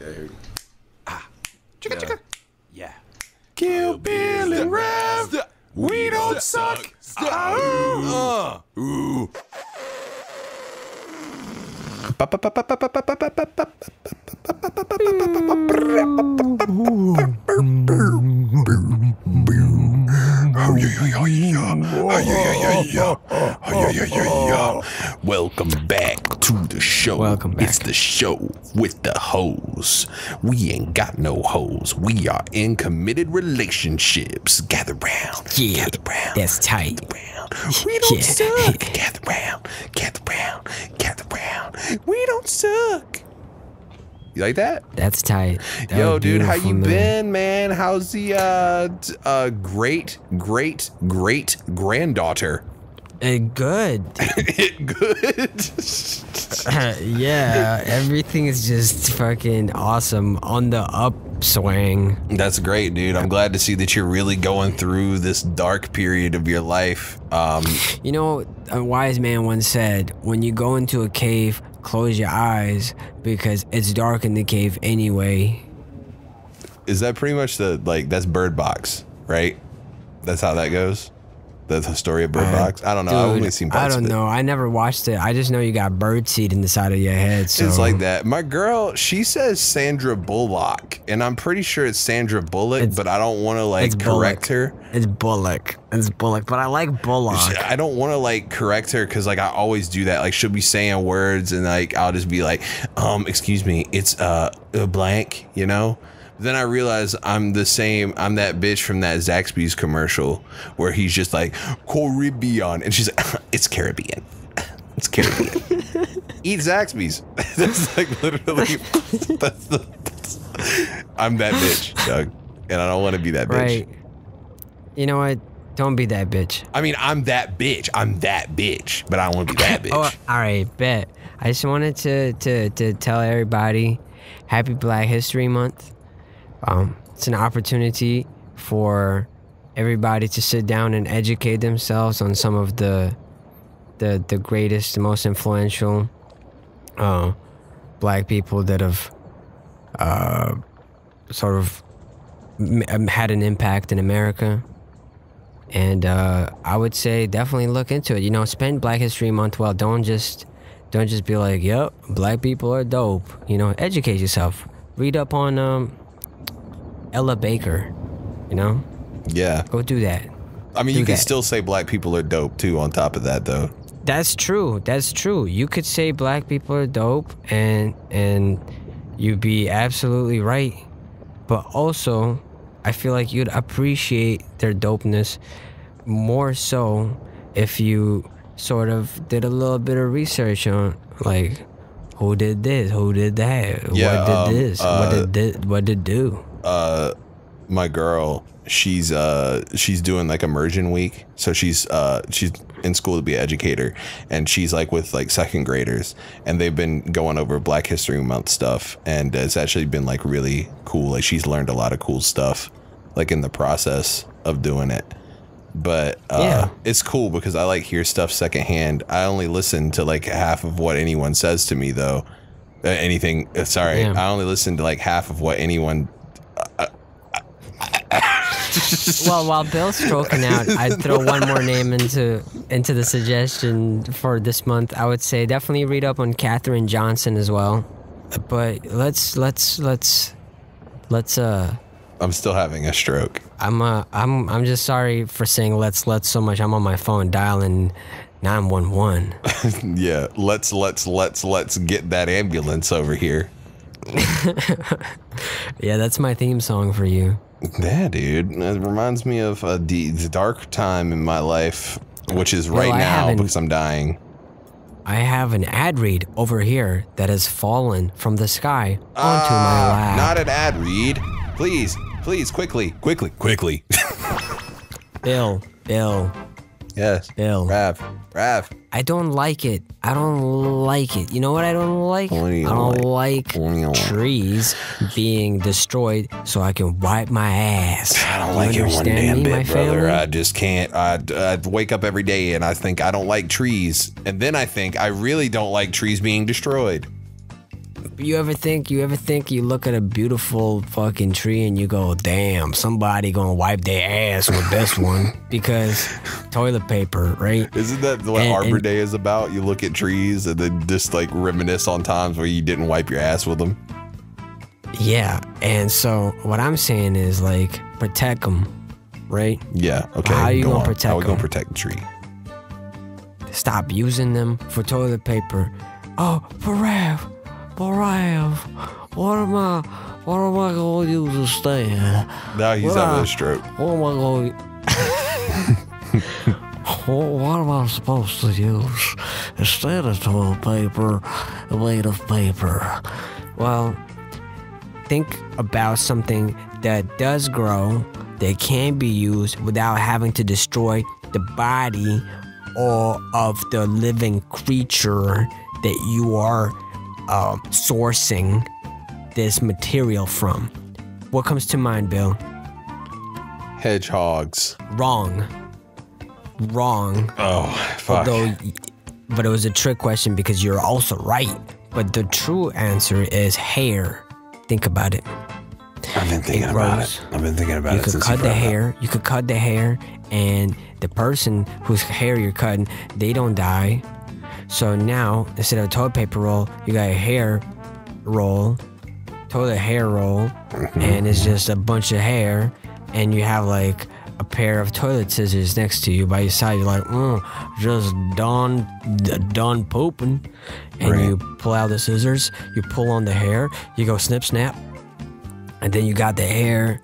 Okay, here we go. Chicka, chicka. Yeah. Kill Bill and Rev. We don't suck. Ooh. Welcome back to the show. Welcome back. It's the show with the hoes. We ain't got no hoes. We are in committed relationships. Gather round. Yeah, gather round. that's tight. Gather round. We don't Yeah. suck. Gather round. Gather round. Gather round. We don't suck. You like that? That's tight. That Yo, was dude, how beautiful, you man. been, man? How's the great granddaughter? Good. Good. Yeah, everything is just fucking awesome on the upswing. That's great, dude. I'm glad to see that you're really going through this dark period of your life. You know, a wise man once said, when you go into a cave, close your eyes because it's dark in the cave anyway. Is that pretty much that's Bird Box, right? That's how that goes? That's the story of Bird Box? I don't know. I've only seen parts I don't of it. know. I never watched it. I just know you got bird seed in the side of your head. So. It's like that. My girl, she says Sandra Bullock, and I'm pretty sure it's Sandra Bullock, but I don't want to correct her. It's Bullock. It's Bullock, but I like Bullock. I don't want to correct her because I always do that. She'll be saying words and I'll just be like, excuse me, it's blank, you know? Then I realize I'm the same. I'm that bitch from that Zaxby's commercial where he's just like Caribbean, and she's like, it's Caribbean. It's Caribbean. Eat Zaxby's. That's literally. I'm that bitch, Doug, and I don't want to be that bitch. Right. You know what? Don't be that bitch. I mean, I'm that bitch. I'm that bitch, but I don't want to be that bitch. Oh, all right, bet. I just wanted to tell everybody, Happy Black History Month. It's an opportunity for everybody to sit down and educate themselves on some of the greatest, the most influential black people that have sort of had an impact in America. And I would say definitely look into it. You know, spend Black History Month well. Don't just be like, yep, black people are dope. You know, educate yourself. Read up on Ella Baker, you know? Yeah. Go do that. I mean, you can still say black people are dope, too, on top of that, though. That's true. That's true. You could say black people are dope, and you'd be absolutely right. But also, I feel like you'd appreciate their dopeness more so if you sort of did a little bit of research on, who did this, who did that, Yeah, what did this, what did do. My girl, she's doing immersion week, so she's in school to be an educator, and she's with second graders, and they've been going over Black History Month stuff, and it's actually been really cool. She's learned a lot of cool stuff in the process of doing it. But it's cool because I hear stuff secondhand. I only listen to half of what anyone says to me, though. I only listen to half of what anyone. Well, while Bill's stroking out, I'd throw one more name into the suggestion for this month. I would say definitely read up on Katherine Johnson as well. But let's I'm still having a stroke. I'm just sorry for saying let's so much. I'm on my phone dialing 911. Yeah, let's get that ambulance over here. Yeah, that's my theme song for you. Yeah, dude. It reminds me of the dark time in my life, which is right now because I'm dying. I have an ad read over here that has fallen from the sky onto my lap. Not an ad read. Please, quickly. Bill. Yes. Bill. Rav. I don't like it. You know what I don't like? What do you I don't like trees trees being destroyed so I can wipe my ass. I don't like it one damn bit, brother. Family? I just can't. I wake up every day and I think I don't like trees. And then I think I really don't like trees being destroyed. You ever think you look at a beautiful fucking tree and you go, damn, somebody gonna wipe their ass with this one because toilet paper, right? Isn't that what Arbor Day is about? You look at trees and then just like reminisce on times where you didn't wipe your ass with them. Yeah, and so what I'm saying is like protect them, right? Yeah. Okay. How you gonna protect them? How we gonna protect the tree? Stop using them for toilet paper. Oh, Barav, what am I gonna use instead? Now he's having a stroke. What am I going? What am I supposed to use instead of toilet paper made of paper? Well, think about something that does grow, that can be used without having to destroy the body or of the living creature that you are sourcing this material from. What comes to mind, Bill? Hedgehogs. Wrong. Oh, fuck. But it was a trick question because you're also right. But the true answer is hair. Think about it. I've been thinking about it. You could cut the hair. You could cut the hair, and the person whose hair you're cutting, they don't die. So now, instead of a toilet paper roll, you got a hair roll, toilet hair roll, and it's just a bunch of hair, and you have like a pair of toilet scissors next to you by your side. You're like, just done pooping. And you pull out the scissors, you pull on the hair, you go snip, snap, and then you got the hair,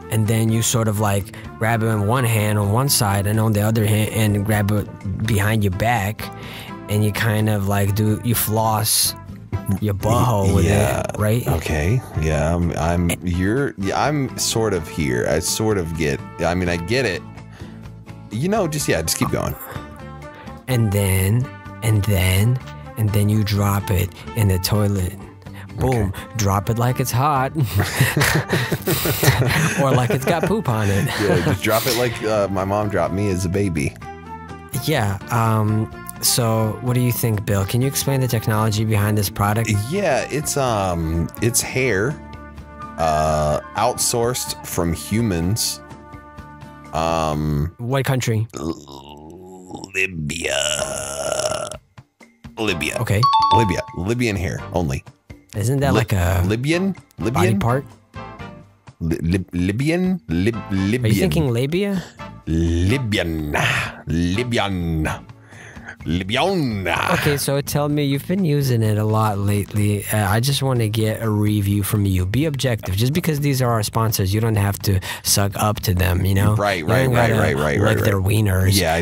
and then you sort of like grab it in one hand on one side and on the other hand and grab it behind your back, and you kind of like you floss your butthole with it, right? Okay. Yeah. I'm sort of here. I sort of get. I mean, I get it. Just keep going. And then you drop it in the toilet. Boom. Okay. Drop it like it's hot. Or like it's got poop on it. Yeah, just drop it like my mom dropped me as a baby. Yeah. So what do you think, Bill? Can you explain the technology behind this product? Yeah, it's hair outsourced from humans. What country? Libya. Okay. Libyan hair only. Isn't that like a Libyan body part? Libyan. Are you thinking labia? Libyan. Okay, so tell me, you've been using it a lot lately. I just want to get a review from you. Be objective. Just because these are our sponsors, you don't have to suck up to them, you know? Right. Like their wieners. Yeah.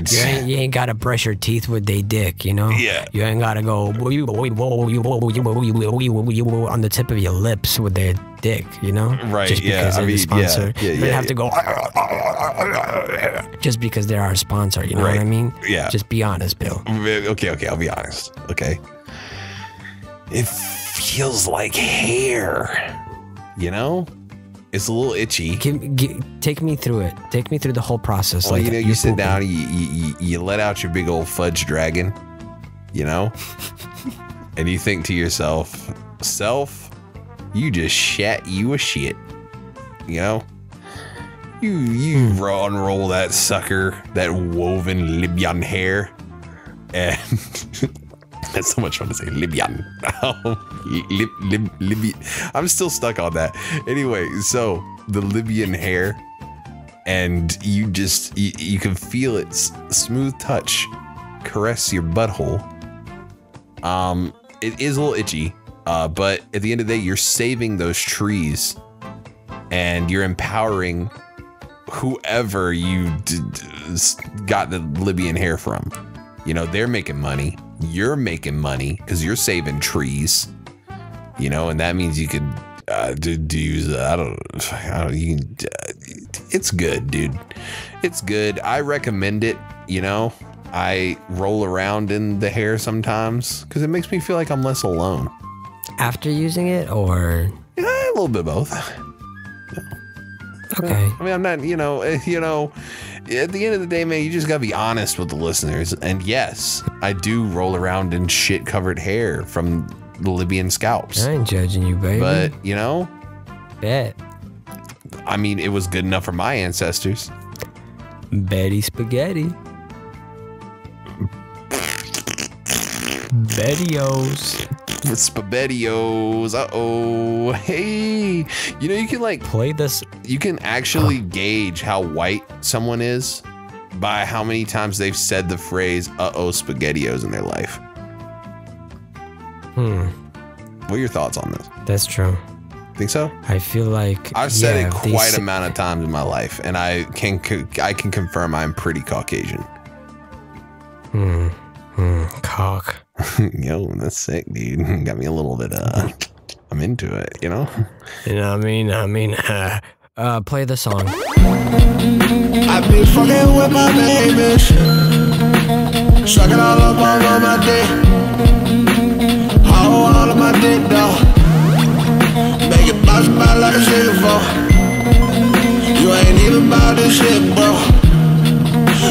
You ain't got to brush your teeth with their dick, you know? Yeah. You ain't got to go on the tip of your lips with their dick, you know? Right, just because they're the sponsor. Yeah, you don't have to go just because they're our sponsor, you know what I mean? Yeah. Just be honest, Bill. Okay, I'll be honest. Okay. It feels like hair. You know? It's a little itchy. Take me through it. Take me through the whole process. Well, you sit down, you let out your big old fudge dragon, you know? And you think to yourself, you just shat you a shit, you know? You unroll that sucker, that woven Libyan hair, and that's so much fun to say, Libyan. Libyan. I'm still stuck on that. Anyway, so the Libyan hair, and you can feel its smooth touch caress your butthole. It is a little itchy. But at the end of the day, you're saving those trees, and you're empowering whoever you got the Libyan hair from. You know, they're making money. You're making money because you're saving trees. You know, and that means you could use. It's good, dude. It's good. I recommend it. You know, I roll around in the hair sometimes because it makes me feel like I'm less alone. After using it, or a little bit of both. Okay. I mean, I'm not, at the end of the day, man, you just gotta be honest with the listeners. And yes, I do roll around in shit-covered hair from Libyan scalps. I ain't judging you, baby. But, you know, Bet. I mean, it was good enough for my ancestors. Betty Spaghetti. Bettios. Spaghettios. Uh-oh. Hey. You know, you can like Play this. you can actually gauge how white someone is by how many times they've said the phrase uh-oh spaghettios in their life. What are your thoughts on this? That's true. Think so? I feel like I've said it they quite say- a amount of times in my life, and I can confirm I'm pretty Caucasian. Cock. Yo, that's sick, dude. Got me a little bit I'm into it, you know? You know what I mean, play the song. I be fucking with my babies, sucking all up all on my dick, all of my dick though, make it bounce back like a silver. You ain't even about this shit, bro.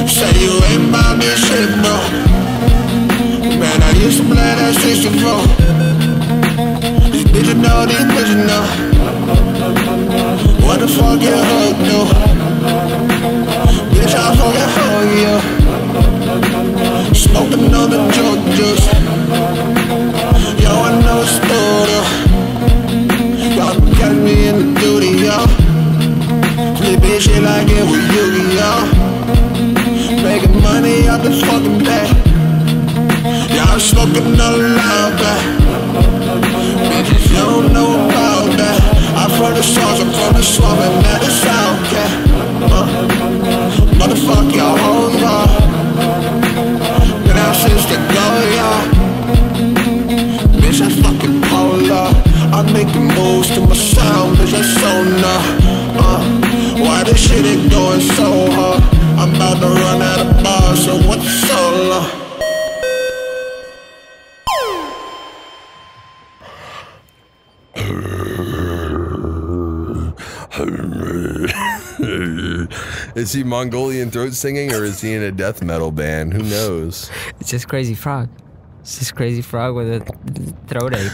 Say you ain't about this shit, bro. Man, I used to play that 64. These bitches know, what the fuck your hook do? Bitch, I fucking hug you. Smoking on the drug juice. Yo, I know it's studio. Y'all got me in the duty, yo. Flip bitch shit like it was Yu-Gi-Oh. Making money out the fucking day. Y'all smoking all loud back. Bitches, you don't know about that. I'm from the source, I'm from the swamp, and that is okay. Motherfuck y'all hoes up. Been out since the go, y'all. Bitch, I fucking pull up. I'm making moves to my sound, bitch, I sonar. Why this shit ain't going so hard? I'm about to run out of bars, so what's so long? Is he Mongolian throat singing or is he in a death metal band? Who knows? It's just Crazy Frog. It's just Crazy Frog with a throat ache.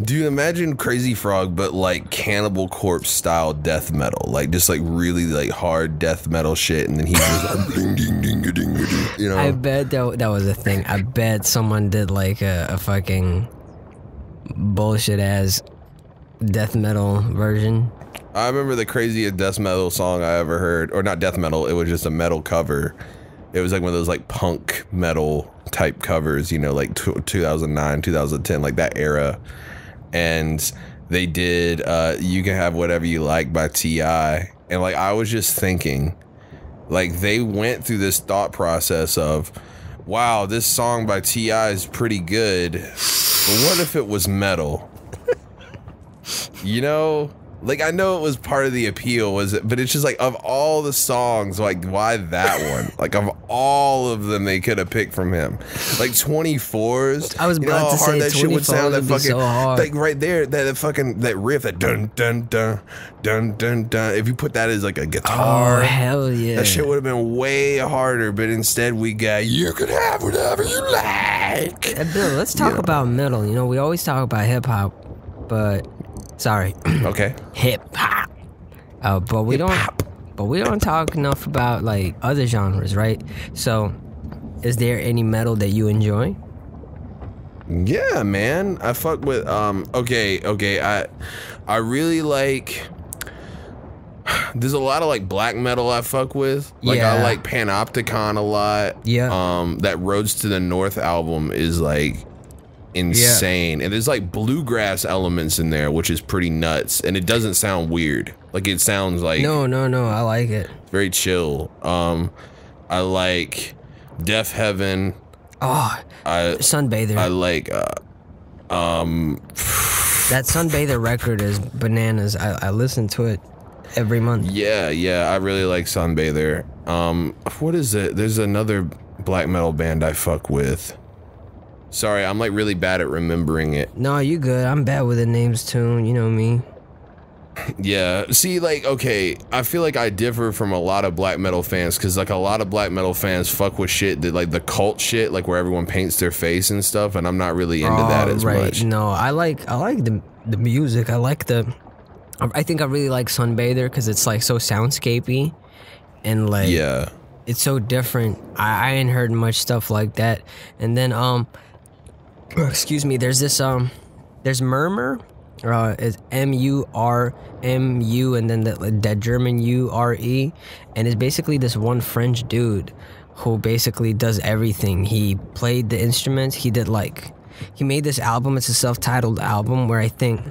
Do you imagine Crazy Frog, but like Cannibal Corpse style death metal, like just like really like hard death metal shit, and then he's just like, ding, ding, ding, ding, ding, ding, you know? I bet that was a thing. I bet someone did like a fucking bullshit ass death metal version. I remember the craziest death metal song I ever heard, or not death metal, it was just a metal cover. It was like one of those like punk metal type covers, you know, like 2009, 2010, like that era. And they did You Can Have Whatever You Like by T.I. And like I was just thinking, like they went through this thought process of, wow, this song by T.I. is pretty good, but what if it was metal? You know? Like, I know it was part of the appeal, was it? But it's just like, of all the songs, like, why that one? Like, of all of them, they could have picked from him. Like, 24s. I was you know about how to hard say that shit would sound. 24s That would be fucking, so hard. like, right there, that fucking, that riff, that dun, dun, dun, dun, dun, dun. If you put that as, like, a guitar. Oh, hell yeah. That shit would have been way harder, but instead we got, you can have whatever you like. Hey, Bill, let's talk about metal. You know, we always talk about hip-hop, but... Sorry. Okay. Hip-hop. But we don't talk enough about like other genres, right? So, is there any metal that you enjoy? Yeah, man. I fuck with okay. I really like, there's a lot of like black metal I fuck with. Like I Yeah. like Panopticon a lot. Yeah. That Roads to the North album is like insane. And there's like bluegrass elements in there, which is pretty nuts. And it doesn't sound weird. Like it sounds like No, I like it. very chill. I like Deaf Heaven. Oh, Sunbather. I like That Sunbather record is bananas. I listen to it every month. Yeah, I really like Sunbather. What is it? There's another black metal band I fuck with. Sorry, I'm like really bad at remembering it. No, you good. I'm bad with the names too. You know me. Yeah. See, like, okay, I feel like I differ from a lot of black metal fans because, like, a lot of black metal fans fuck with shit that, like, the cult shit, like, where everyone paints their face and stuff, and I'm not really into that as much. No, I like the music. I think I really like Sunbather because it's, like, so soundscapey and, like, yeah, it's so different. I ain't heard much stuff like that. And then, excuse me, there's this, there's Murmur. It's M-U-R-M-U and then that German U-R-E, and it's basically this one French dude who basically does everything. He played the instruments. He made this album. It's a self-titled album where I think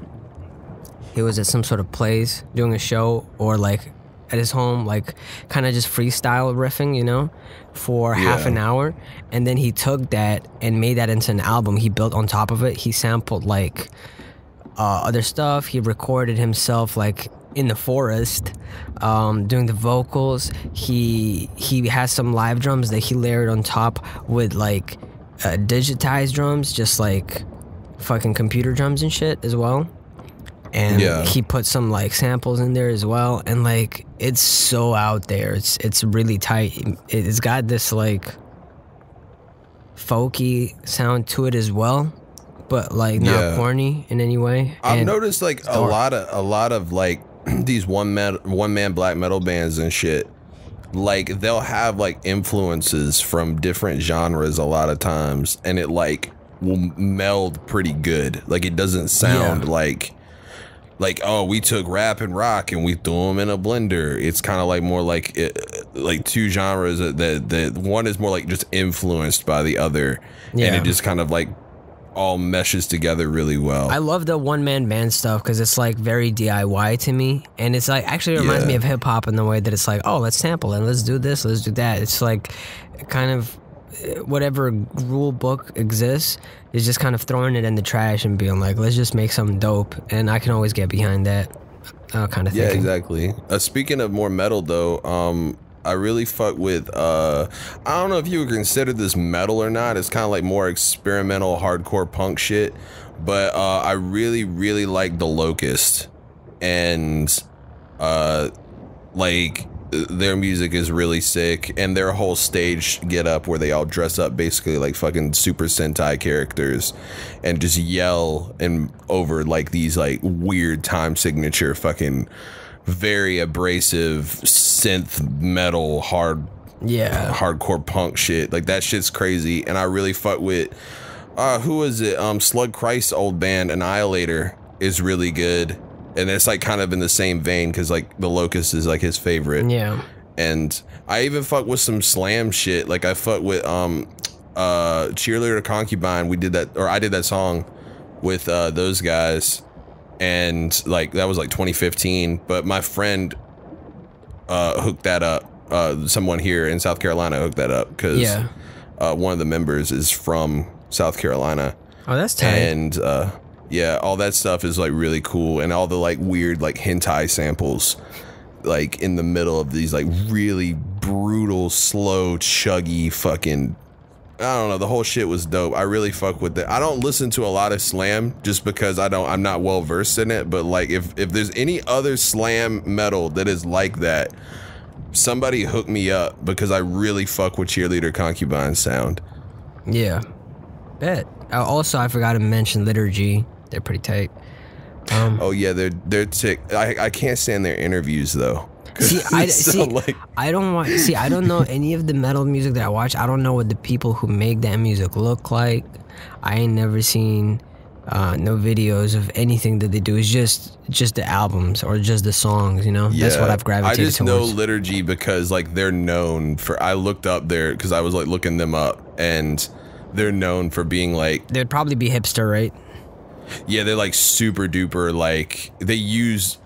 he was at some sort of place doing a show or like at his home, like kind of just freestyle riffing, you know, for half an hour, and then he took that and made that into an album. He built on top of it. He sampled like other stuff. He recorded himself like in the forest doing the vocals. He has some live drums that he layered on top with like digitized drums, just like fucking computer drums and shit as well. And he put some like samples in there as well, and like it's so out there. It's really tight. It's got this like folky sound to it as well, but like not corny in any way. I've noticed like a lot of like these one man black metal bands and shit, like they'll have like influences from different genres a lot of times, and it like will meld pretty good. Like it doesn't sound like oh, we took rap and rock and we threw them in a blender. It's kind of like more like like two genres that one is more like just influenced by the other, and it just kind of like all meshes together really well. I love the one-man band stuff because it's like very DIY to me, and it's like actually reminds me of hip-hop in the way that it's like, oh, let's sample and let's do this, let's do that. It's like kind of whatever rule book exists is just kind of throwing it in the trash and being like, let's just make something dope, and I can always get behind that kind of thing. Yeah, exactly. Speaking of more metal though, I really fuck with I don't know if you would consider this metal or not. It's kind of like more experimental hardcore punk shit, but I really like The Locust, and like their music is really sick, and their whole stage get up where they all dress up basically like fucking Super Sentai characters and just yell and over like these like weird time signature fucking very abrasive synth metal hardcore punk shit. Like that shit's crazy, and I really fuck with who was it, Slug Christ's old band Annihilator is really good, and it's like kind of in the same vein because like The Locust is like his favorite. And I even fuck with some slam shit. Like I fuck with Cheerleader to Concubine. We did that, or I did that song with those guys, and like that was like 2015, but my friend hooked that up. Someone here in South Carolina hooked that up because one of the members is from South Carolina. Oh, that's tight. And yeah, all that stuff is like really cool, and all the like weird like hentai samples like in the middle of these like really brutal, slow, chuggy fucking, I don't know, the whole shit was dope. I really fuck with it. I don't listen to a lot of slam just because I'm not well versed in it, but like if there's any other slam metal that is like that, somebody hook me up because I really fuck with Cheerleader Concubine sound. Yeah, bet. Also, I forgot to mention Liturgy. They're pretty tight. Oh yeah, they're sick. I can't stand their interviews though. I don't know any of the metal music that I watch. I don't know what the people who make that music look like. I ain't never seen no videos of anything that they do. It's just the albums or just the songs, you know? Yeah, that's what I've gravitated towards. I just know Liturgy because like they're known for, I looked up there because I was like looking them up, and they're known for being like, they'd probably be hipster, right? Yeah, they're like super duper, like they use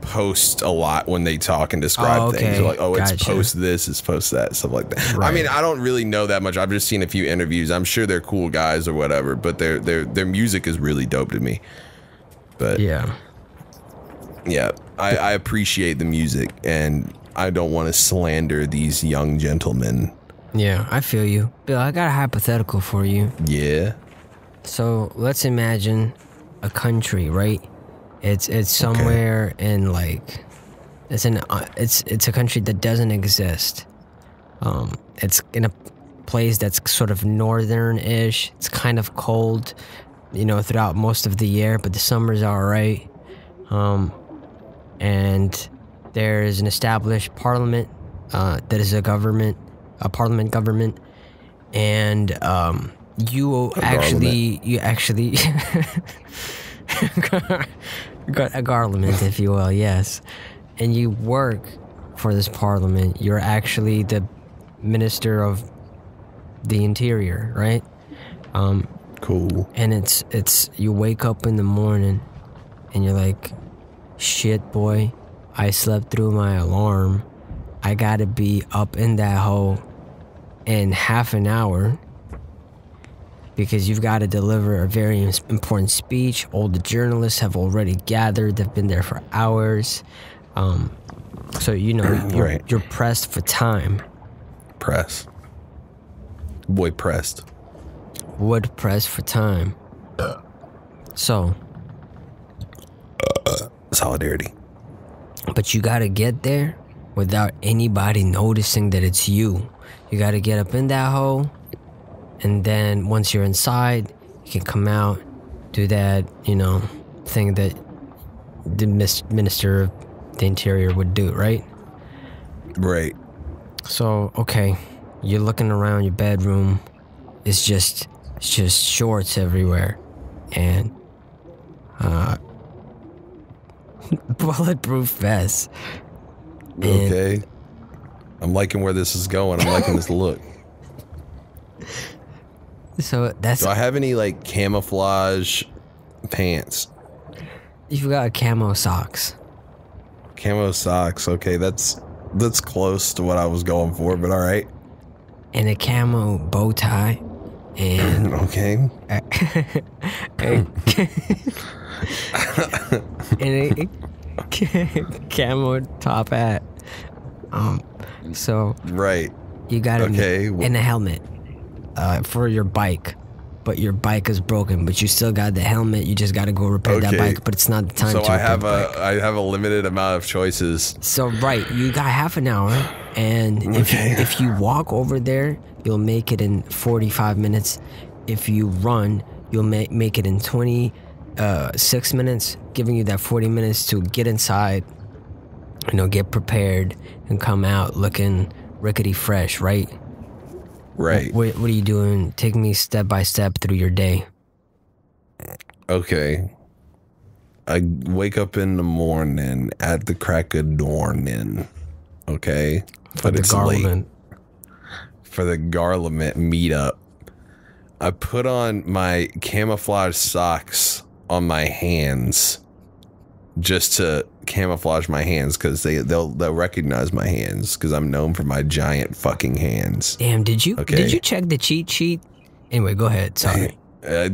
post a lot when they talk and describe things. They're like, oh, it's post this, it's post that, stuff like that. Right. I mean, I don't really know that much. I've just seen a few interviews. I'm sure they're cool guys or whatever, but their music is really dope to me. But yeah, I appreciate the music, and I don't want to slander these young gentlemen. Yeah, I feel you. Bill, I got a hypothetical for you. Yeah. So let's imagine a country, right? It's somewhere in like it's a country that doesn't exist. It's in a place that's sort of northern-ish. It's kind of cold, you know, throughout most of the year, but the summers are alright. And there is an established parliament that is a parliament government, and you actually got a garland, if you will, yes. And you work for this parliament. You're actually the minister of the interior, right? Cool. And it's you wake up in the morning and you're like, shit, boy, I slept through my alarm. I gotta be up in that hole in half an hour because you've got to deliver a very important speech. All the journalists have already gathered. They've been there for hours. So, you know, you're pressed for time. Boy pressed. Wood pressed for time. So. Solidarity. But you gotta get there without anybody noticing that it's you. You gotta get up in that hole, and then once you're inside, you can come out, do that, you know, thing that the minister of the interior would do, right? Right. So, okay, you're looking around your bedroom. It's just shorts everywhere, and bulletproof vests. Okay. I'm liking where this is going. I'm liking this look. So that's. Do I have any like camouflage pants? You've got camo socks. Camo socks. Okay, that's close to what I was going for, but all right. And a camo bow tie. And okay. And a camo top hat. So right. You got and a helmet for your bike, but your bike is broken. But you still got the helmet. You just got to go repair that bike. But it's not the time. So to I have a limited amount of choices. So you got half an hour, and if you walk over there, you'll make it in 45 minutes. If you run, you'll make it in 26 minutes, giving you that 40 minutes to get inside, you know, get prepared and come out looking rickety fresh, right? Right. What are you doing? Take me step by step through your day. Okay. I wake up in the morning at the crack of dawning. Okay. For the garland. For the garland meetup. I put on my camouflage socks on my hands just to camouflage my hands because they'll recognize my hands because I'm known for my giant fucking hands. Damn, did you check the cheat sheet? Anyway, go ahead. Sorry. Okay.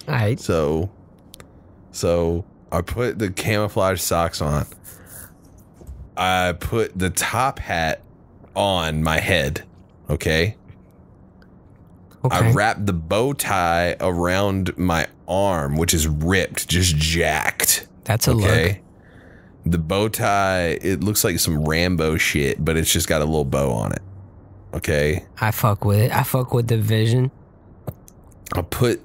All right. So I put the camouflage socks on. I put the top hat on my head. Okay. I wrapped the bow tie around my arm, which is ripped, just jacked. That's a look. The bow tie, it looks like some Rambo shit, but it's just got a little bow on it. Okay. I fuck with it. I fuck with the vision. I put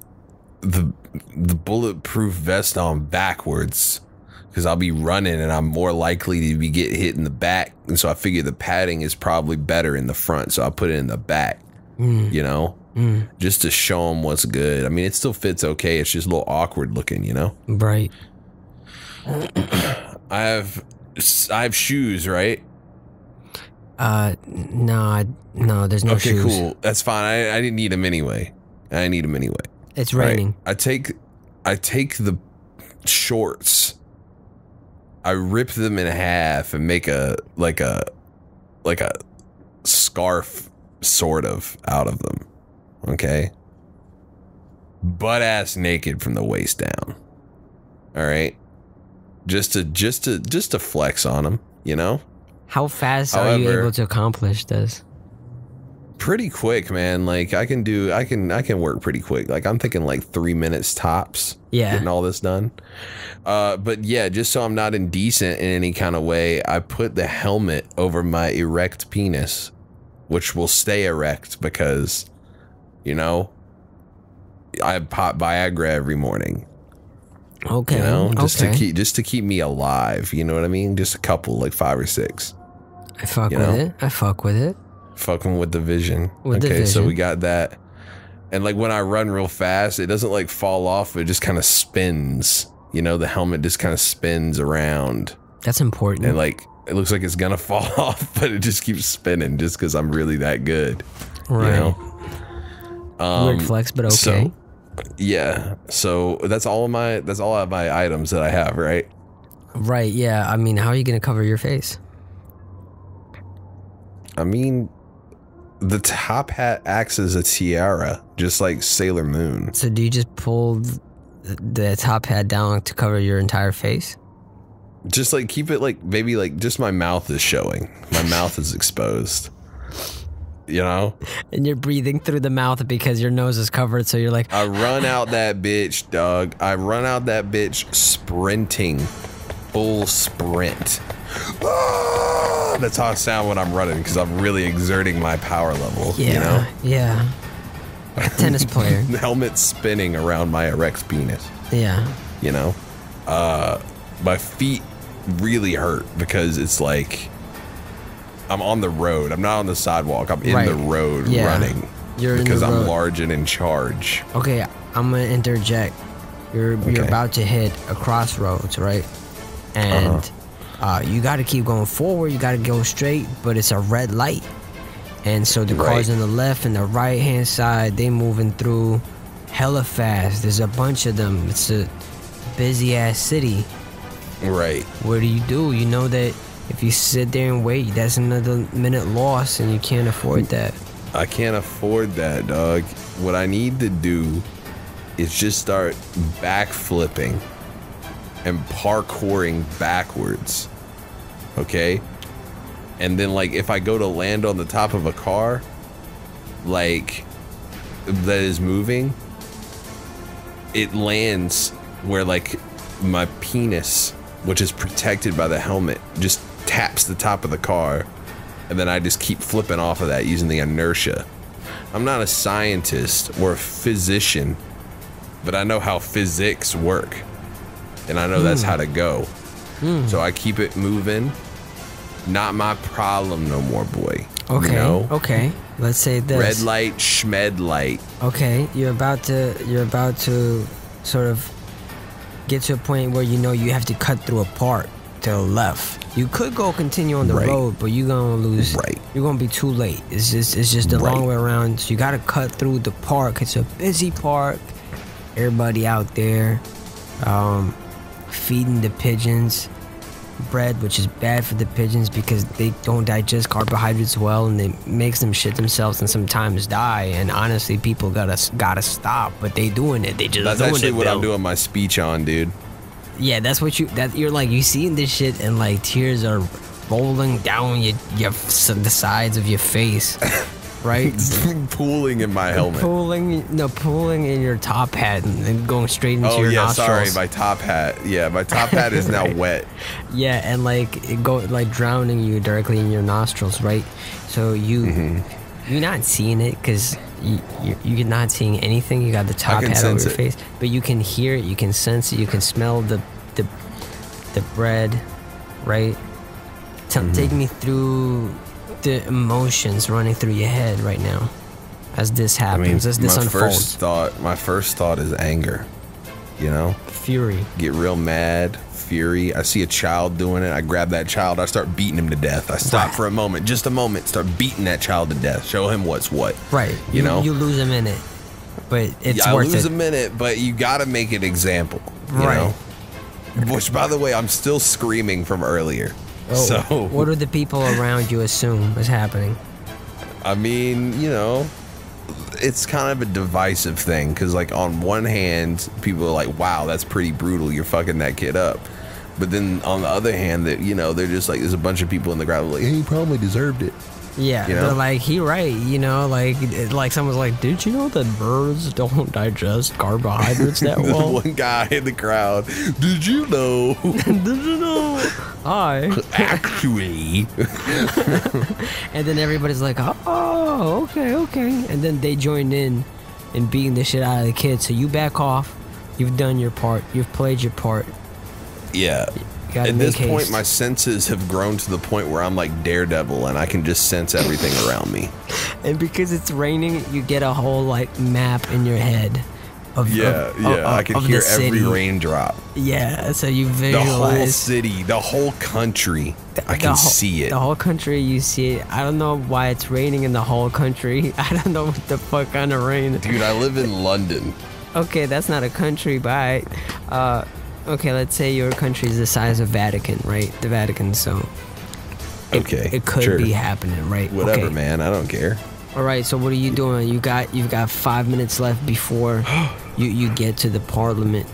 the bulletproof vest on backwards because I'll be running and I'm more likely to get hit in the back. And so I figure the padding is probably better in the front. So I put it in the back, you know, just to show them what's good. I mean, it still fits okay. It's just a little awkward looking, you know? Right. I have shoes, right? No, there's no shoes. Okay, cool. That's fine. I didn't need them anyway. It's raining. Right? I take the shorts. I rip them in half and make a scarf sort of out of them. Okay? Butt ass naked from the waist down. All right? Just to flex on them, you know? How fast are you able to accomplish this? Pretty quick, man. Like I can work pretty quick. Like I'm thinking like 3 minutes tops. Yeah. Getting all this done. But yeah, just so I'm not indecent in any kind of way, I put the helmet over my erect penis, which will stay erect because, you know, I pop Viagra every morning. Okay. You know, just to keep me alive. You know what I mean? Just a couple, like 5 or 6. I fuck with it. Fucking with the vision. Okay, so we got that. And like when I run real fast, it doesn't like fall off, it just kind of spins. You know, the helmet just kind of spins around. That's important. And like it looks like it's gonna fall off, but it just keeps spinning just because I'm really that good. Right. You know? Weird flex, but okay. So, yeah. So that's all of my items that I have, right? Right, yeah. I mean, how are you gonna cover your face? I mean, the top hat acts as a tiara, just like Sailor Moon. So do you just pull the top hat down to cover your entire face? Just like keep it like maybe like just my mouth is showing. My mouth is exposed. You know? And you're breathing through the mouth because your nose is covered, so you're like... I run out that bitch, dog. I run out that bitch sprinting. Full sprint. Ah! That's how I sound when I'm running because I'm really exerting my power level. Yeah, you know? Yeah. Like a tennis player. Helmet spinning around my erect penis. Yeah. You know? My feet really hurt because it's like I'm on the road. I'm not on the sidewalk. I'm in the road running. Because I'm large and in charge. Okay, I'm gonna interject. You're about to hit a crossroads, right? And you got to keep going forward. You got to go straight, but it's a red light. And so the cars on the left and the right hand side, they moving through hella fast. There's a bunch of them. It's a busy ass city. Right. What do? You know that if you sit there and wait, that's another minute lost, and you can't afford that. I can't afford that, dog. What I need to do is just start backflipping and parkouring backwards. Okay? And then like if I go to land on the top of a car like that is moving, it lands where like my penis, which is protected by the helmet, just taps the top of the car, and then I just keep flipping off of that using the inertia. I'm not a scientist or a physician, but I know how physics work, and I know that's how to go. So I keep it moving. Not my problem no more, boy. Okay. You know? Okay. Let's say this. Red light, schmed light. Okay. You're about to sort of get to a point where you know you have to cut through a park to the left. You could continue on the road, but you're gonna lose. You're gonna be too late. It's just a long way around. So you gotta cut through the park. It's a busy park. Everybody out there, feeding the pigeons bread, which is bad for the pigeons because they don't digest carbohydrates well, and it makes them shit themselves and sometimes die. And honestly, people gotta stop, but they doing it. They just that's doing actually it, what Bill. I'm doing my speech on, dude. Yeah, that's what you're like. You seeing this shit and like tears are rolling down the sides of your face, right? Pooling in my helmet. Pooling in your top hat and going straight into your nostrils. Sorry, my top hat. Yeah, my top hat is now wet. Yeah, and like it go like drowning you directly in your nostrils, right? So you're not seeing it because you're not seeing anything. You got the top hat over your face, but you can hear it, you can sense it, you can smell the bread, right? Take me through the emotions running through your head right now as this happens, as this unfolds. My first thought is anger, you know? Fury. Get real mad, fury. I see a child doing it, I grab that child, I start beating him to death. I stop for a moment, just a moment, start beating that child to death, show him what's what. Right. You know? You lose him in it, but it's I worth it. lose him in it, but you gotta make an example, you know? Which, by the way, I'm still screaming from earlier. So what do the people around you assume is happening? I mean, you know, it's kind of a divisive thing because, like, on one hand, people are like, "Wow, that's pretty brutal. You're fucking that kid up." But then on the other hand, that, you know, they're just like, there's a bunch of people in the crowd like, "Hey, he probably deserved it." Yeah, you know? they're like, he right, you know, like someone's like, did you know that birds don't digest carbohydrates that The well? one guy in the crowd, did you know? Did you know? Hi. Actually. And then everybody's like, oh, okay. And then they join in beating the shit out of the kid. So you back off. You've done your part. You've played your part. Yeah. At this haste. point, my senses have grown to the point where I'm like Daredevil and I can just sense everything around me. And because it's raining, you get a whole like map in your head. I can hear every raindrop. Yeah, so you The visualize whole city, the whole country. I can see it. The whole country, you see it. I don't know why it's raining in the whole country. I don't know what the fuck kind of rain. Dude, I live in London. Okay, that's not a country, but okay, let's say your country is the size of Vatican, right? The Vatican, so it could be happening, right? Whatever, okay. man. I don't care. All right, so what are you doing? You've got 5 minutes left before you get to the Parliament.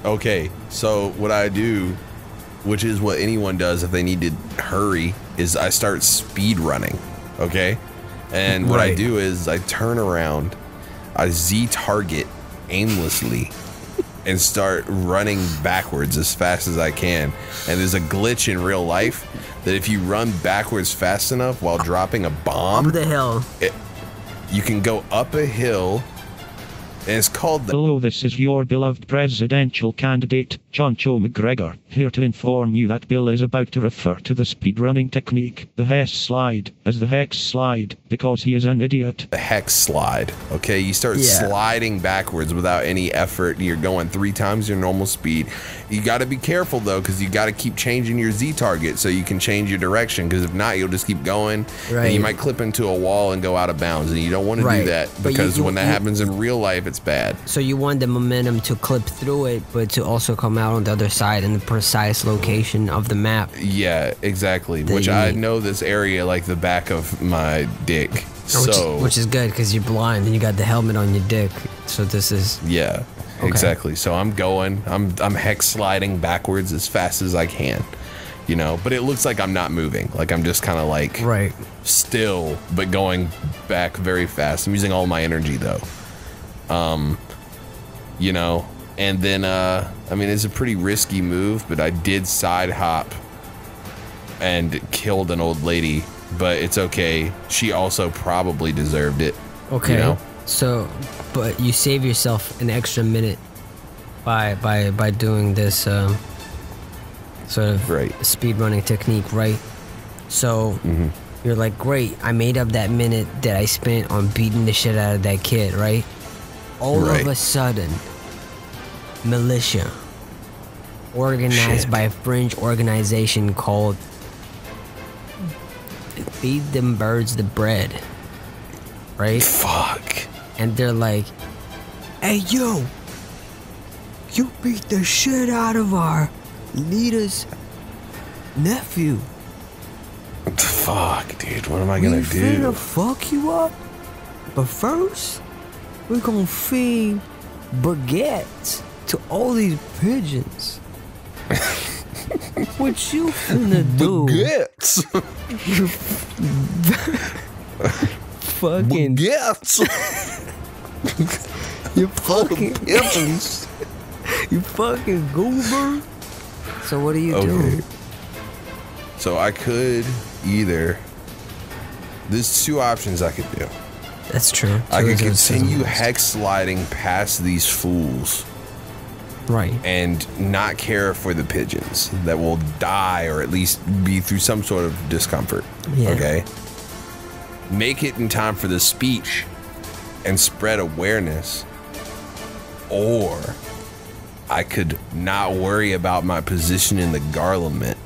Okay, so what I do, which is what anyone does if they need to hurry, is I start speed running. Okay, and what I do is I turn around, I Z-target aimlessly, and start running backwards as fast as I can. And there's a glitch in real life that if you run backwards fast enough while dropping a bomb, Up the hill. You can go up a hill, and it's called the... Hello, this is your beloved presidential candidate, Johncho McGregor, here to inform you that Bill is about to refer to the speedrunning technique, the Hex Slide, as the Hex Slide, because he is an idiot. The Hex Slide, okay? You start sliding backwards without any effort. You're going 3 times your normal speed. You got to be careful, though, because you got to keep changing your Z-target so you can change your direction, because if not, you'll just keep going, and you might clip into a wall and go out of bounds, and you don't want to do that, because when that happens in real life, it's bad. So you want the momentum to clip through it, but to also come out on the other side in the precise location of the map. Yeah, exactly. Which I know this area like the back of my dick. Which is good because you're blind and you got the helmet on your dick. So this is exactly. So I'm hex sliding backwards as fast as I can, you know. But it looks like I'm not moving. Like I'm just kind of like still, but going back very fast. I'm using all my energy though. You know. And then, I mean, it's a pretty risky move, but I did side hop and killed an old lady, but it's okay. She also probably deserved it. Okay. You know? So, but you save yourself an extra minute by doing this sort of speedrunning technique, right? So you're like, great, I made up that minute that I spent on beating the shit out of that kid, right? All of a sudden, militia organized by a fringe organization called Feed Them Birds the Bread, right? Fuck. And they're like, hey yo, you beat the shit out of our leader's nephew. Fuck, dude, what am I gonna do? We finna fuck you up, but first we're gonna feed baguettes to all these pigeons. What you finna do? Baguettes. Fucking baguettes. You fucking pigeons. You fucking goober. So what do you do? So I could either. There's 2 options I could do. That's true. I could continue hex sliding past these fools. Right. And not care for the pigeons that will die or at least be through some sort of discomfort. Yeah. Okay. Make it in time for the speech and spread awareness. Or I could not worry about my position in the garment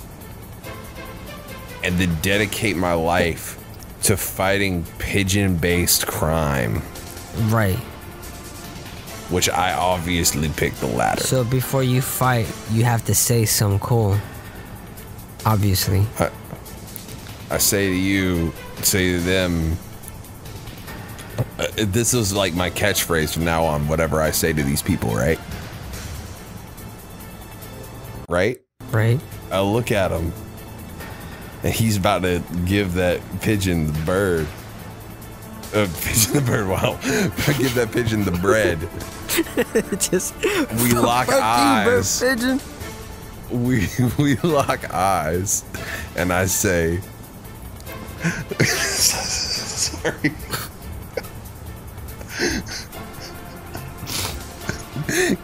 and then dedicate my life to fighting pigeon-based crime. Right. Which I obviously picked the latter. So before you fight, you have to say something cool. Obviously. I say to you, say to them, this is like my catchphrase from now on, whatever I say to these people, right? Right? Right. I look at them and he's about to give that pigeon the bird. Pigeon the bird, wow. Give that pigeon the bread. Just We lock eyes. Pigeon. We lock eyes, and I say, sorry.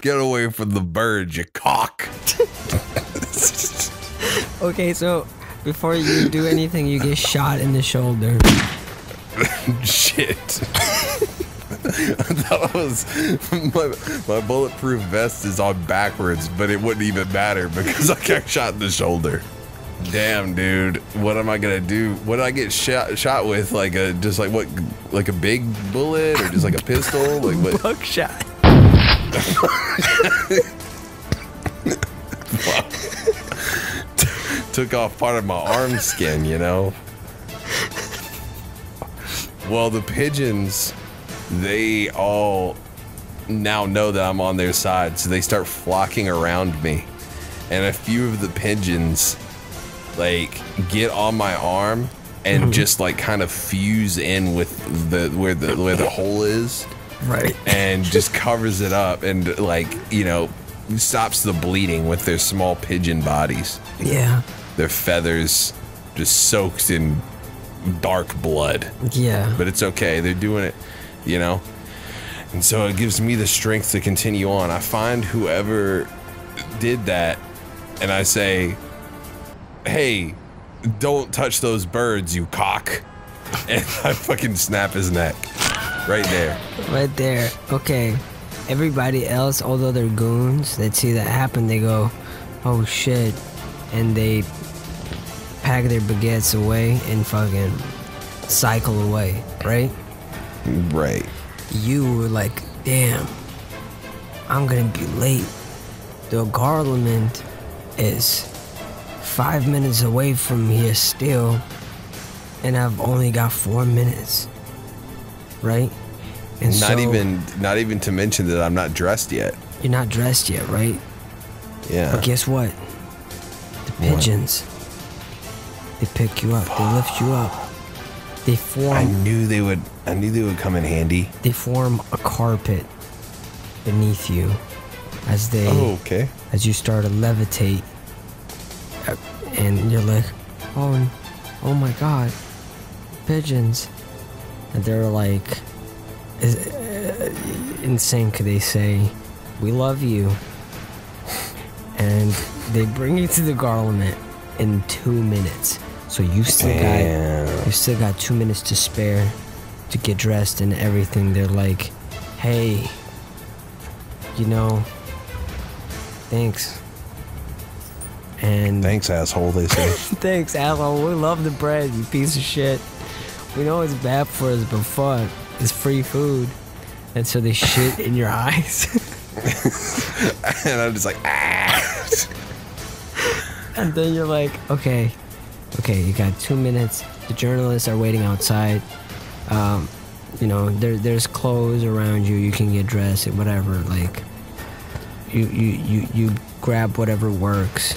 Get away from the bird, you cock. Okay, so before you do anything, you get shot in the shoulder. Shit. That was my bulletproof vest is on backwards, but it wouldn't even matter because I got shot in the shoulder. Damn, dude. What am I gonna do? What did I get shot with? Like a big bullet or just like a pistol? Like what? Buckshot. Took off part of my arm skin, you know. Well, the pigeons, they all now know that I'm on their side, so they start flocking around me. And a few of the pigeons, like, get on my arm and just, like, kind of fuse in with where the hole is. Right. And just covers it up and, like, you know, stops the bleeding with their small pigeon bodies. Yeah. Their feathers just soaked in dark blood. Yeah. But it's okay. They're doing it, you know? And so it gives me the strength to continue on. I find whoever did that and I say, hey, don't touch those birds, you cock. And I fucking snap his neck. Right there. Right there. Okay. Everybody else, although they're goons, that see that happen, they go, oh shit. And they pack their baguettes away and fucking cycle away, right? Right. You were like, damn, I'm gonna be late. The Garland is 5 minutes away from here still, and I've only got 4 minutes, right? And not even to mention that I'm not dressed yet. You're not dressed yet, right? Yeah. But guess what? The pigeons, they pick you up, they lift you up. They form. I knew they would come in handy. They form a carpet beneath you as they. Oh, okay. As you start to levitate, and you're like, oh my God, pigeons, and they're like, in sync. They say, we love you, and they bring you to the Garland in 2 minutes. So you still got 2 minutes to spare to get dressed and everything. They're like, hey, you know, thanks. And thanks, asshole, they say. Thanks, asshole. We love the bread, you piece of shit. We know it's bad for us, but fuck, it's free food. And so they shit in your eyes. And I'm just like, ah. And then you're like, okay, you got 2 minutes. The journalists are waiting outside. You know, there's clothes around you. You can get dressed and whatever. Like, you grab whatever works.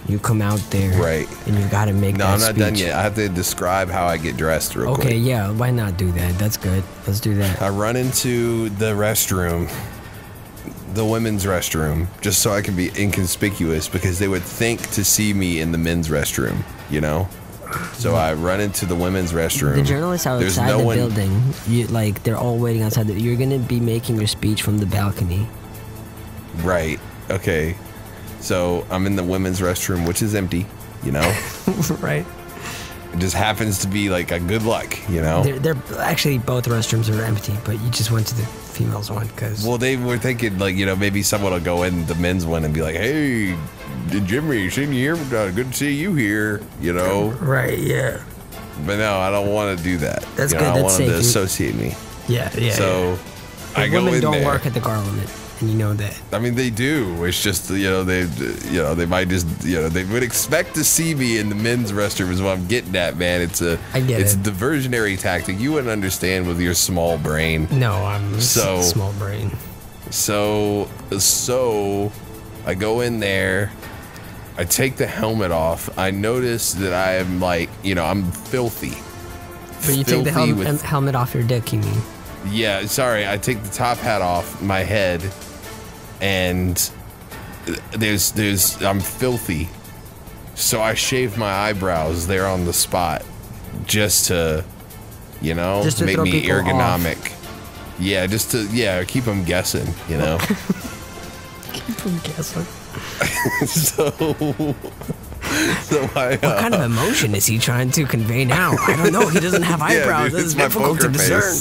You come out there, right? And you gotta make. No, that I'm not speech. done yet. I have to describe how I get dressed real quick. Okay, yeah. Why not do that? That's good. Let's do that. I run into the restroom, the women's restroom, just so I can be inconspicuous because they would think to see me in the men's restroom, you know? So I run into the women's restroom. The journalists are outside the building. Like, they're all waiting outside. You're gonna be making your speech from the balcony. Right. Okay. So I'm in the women's restroom, which is empty, you know? Right. It just happens to be like a good luck, you know? They're actually, both restrooms are empty, but you just went to the females one because. Well, they were thinking, like, you know, maybe someone will go in the men's one and be like, hey, Jimmy, seen you here? Good to see you here, you know? Right, yeah. But no, I don't want to do that. That's you good. know, That's I want safe. them to associate me. Yeah. So I go in women don't there. work at the Garland, and you know that. I mean, they do. It's just, you know, they might just, you know, they would expect to see me in the men's restroom is what I'm getting at, man. It's a diversionary tactic. You wouldn't understand with your small brain. No, I'm small brain. So I go in there I take the helmet off. I notice that I am like, I'm filthy. But you take the helmet off your dick, you mean? Yeah, sorry. I take the top hat off my head, and I'm filthy. So I shave my eyebrows there on the spot, just to make me ergonomic. Off. Yeah, just to keep them guessing. Keep them guessing. So what kind of emotion is he trying to convey now? I don't know. He doesn't have eyebrows. Dude, this is difficult to discern.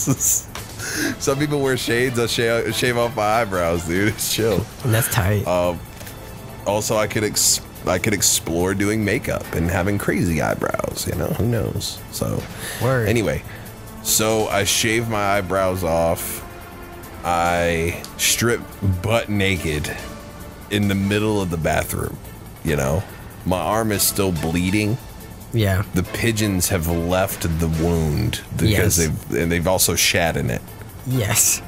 Some people wear shades. I shave off my eyebrows, dude. It's chill. And that's tight. Also, I could explore doing makeup and having crazy eyebrows. Who knows? So, anyway, so I shave my eyebrows off. I strip butt naked in the middle of the bathroom. My arm is still bleeding. Yeah. The pigeons have left the wound because they've also shat in it. Yes.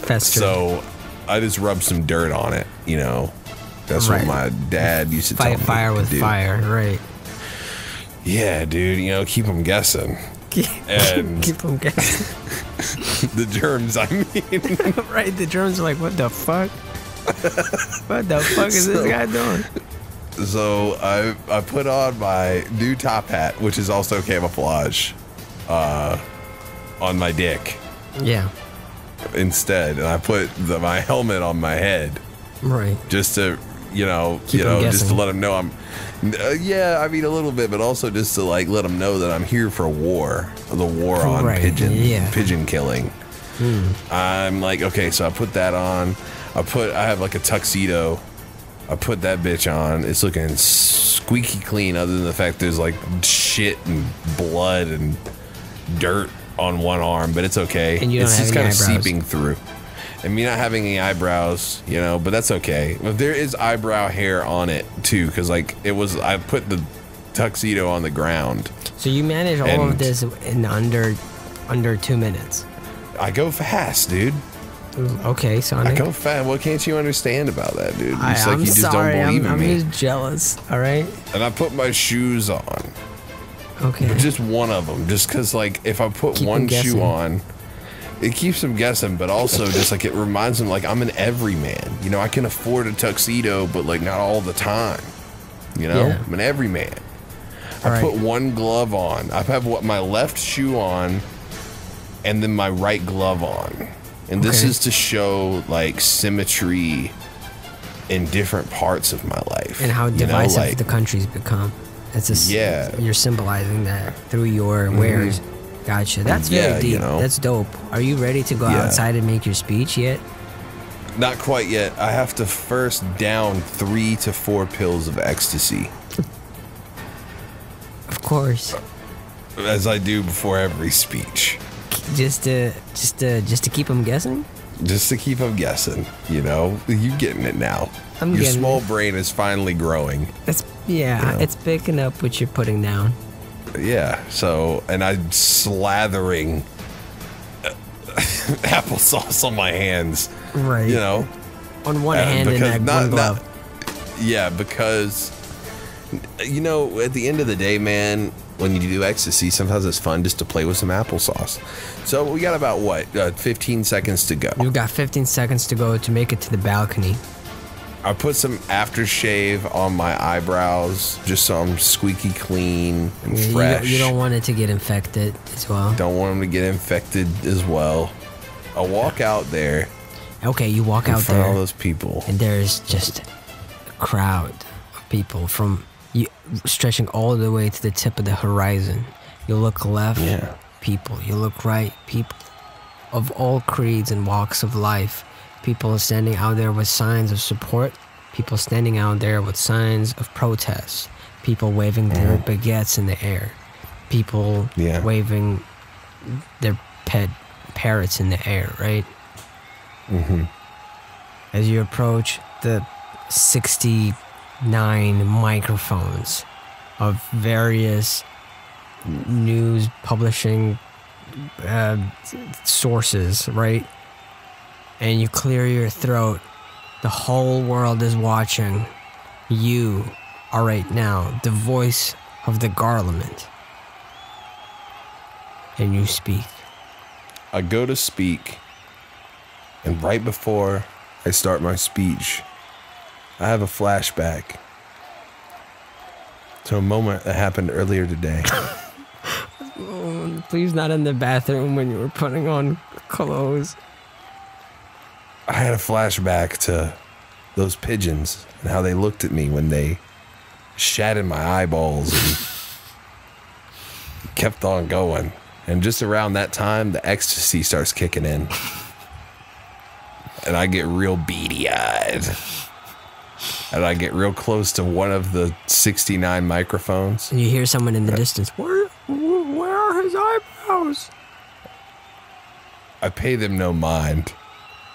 That's true. So I just rubbed some dirt on it, That's what my dad used to tell me. Fight fire with fire, right. Yeah, dude, keep them guessing. And keep them guessing. The germs, I mean. Right, the germs are like, what the fuck? What the fuck is this guy doing? So I put on my new top hat, which is also camouflage, on my dick. Yeah. Instead, and I put my helmet on my head. Right. Just to, just to let them know I'm. I mean a little bit, but also just to like let them know that I'm here for war, the war on pigeon killing. I'm like, okay, so I put that on. I have like a tuxedo. I put that bitch on. It's looking squeaky clean, other than the fact there's like shit and blood and dirt on one arm, but it's okay. And it's just kind of eyebrows. seeping through. And me not having any eyebrows, but that's okay. But there is eyebrow hair on it too, because like I put the tuxedo on the ground. So you manage all of this in under 2 minutes. I go fast, dude. Okay, Sonic. I go fast. What can't you understand about that, dude? It's I'm you just sorry. don't believe in me. I'm just jealous. All right. And I put my shoes on. Okay. But just one of them, just because like if I put one shoe on, it keeps them guessing. But also just like it reminds them like I'm an everyman. I can afford a tuxedo, but like not all the time. I'm an everyman. I put one glove on. I have my left shoe on, and then my right glove on. And this is to show like symmetry in different parts of my life. And how divisive the country's become. It's just, you're symbolizing that through your wares. Gotcha. That's very deep. That's dope. Are you ready to go outside and make your speech yet? Not quite yet. I have to first down 3 to 4 pills of ecstasy. Of course. As I do before every speech. Just to keep them guessing? Just to keep them guessing, you getting it now. Your small brain is finally growing. It's picking up what you're putting down. Yeah, so, and I'm slathering applesauce on my hands. Right. On one hand and one glove. Because, at the end of the day, man, when you do ecstasy, sometimes it's fun just to play with some applesauce. So we got about 15 seconds to go. You've got 15 seconds to go to make it to the balcony. I put some aftershave on my eyebrows just so I'm squeaky clean and fresh. You don't want it to get infected as well. Don't want them to get infected as well. I walk out there. Okay, you walk out there. All those people. And there's just a crowd of people from stretching all the way to the tip of the horizon. You look left, people. You look right, people. Of all creeds and walks of life. People standing out there with signs of support. People standing out there with signs of protest. People waving their baguettes in the air. People waving their pet parrots in the air, right? Mm-hmm. As you approach the 69 microphones of various news publishing sources, right? And you clear your throat. The whole world is watching. You All right, now, the voice of the Garlement. And you speak. I go to speak, and right before I start my speech, I have a flashback to a moment that happened earlier today. Oh, please not in the bathroom when you were putting on clothes. I had a flashback to those pigeons and how they looked at me when they shat in my eyeballs and kept on going. And just around that time, the ecstasy starts kicking in. And I get real beady-eyed. And I get real close to one of the 69 microphones. And you hear someone in the distance. Where are his eyebrows? I pay them no mind,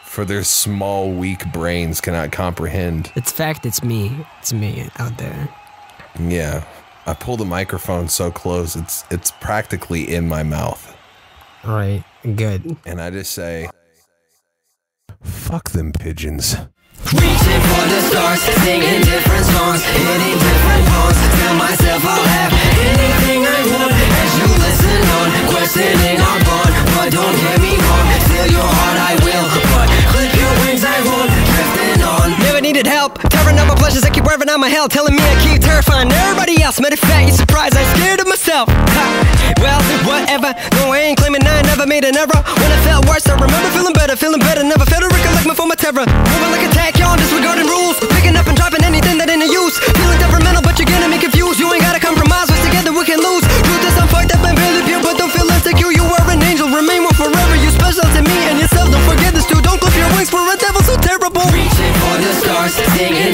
for their small, weak brains cannot comprehend. It's fact, it's me. It's me out there. Yeah, I pull the microphone so close, it's practically in my mouth. All right, good. And I just say, fuck them pigeons. Reaching for the stars, singing different songs, hitting different notes. Tell myself I'll have anything I want as you listen on, questioning our bond. But don't get me wrong, steal your heart I will, but clip your wings I won't. Drifting on. Never needed help, tearing up my pleasures. I keep wearing out my hell, telling me I keep terrifying everybody else. Matter of fact, you surprised I'm scared of myself. Ha. Well, whatever. No, I ain't claiming I never made an error. When I felt worse, I remember feeling better. Never felt a recollect me for my terror. Moving like a tack, y'all disregarding rules. Picking up and dropping anything that ain't a use. Feeling temperamental, but you're getting me confused. You ain't gotta compromise, we're together we can lose. Truth is I'm fucked up and barely pure, but don't feel insecure. You were an angel, remain one forever. You special to me and yourself. Don't forget this too. Don't clip your wings for a devil so terrible. Reaching for the stars, singing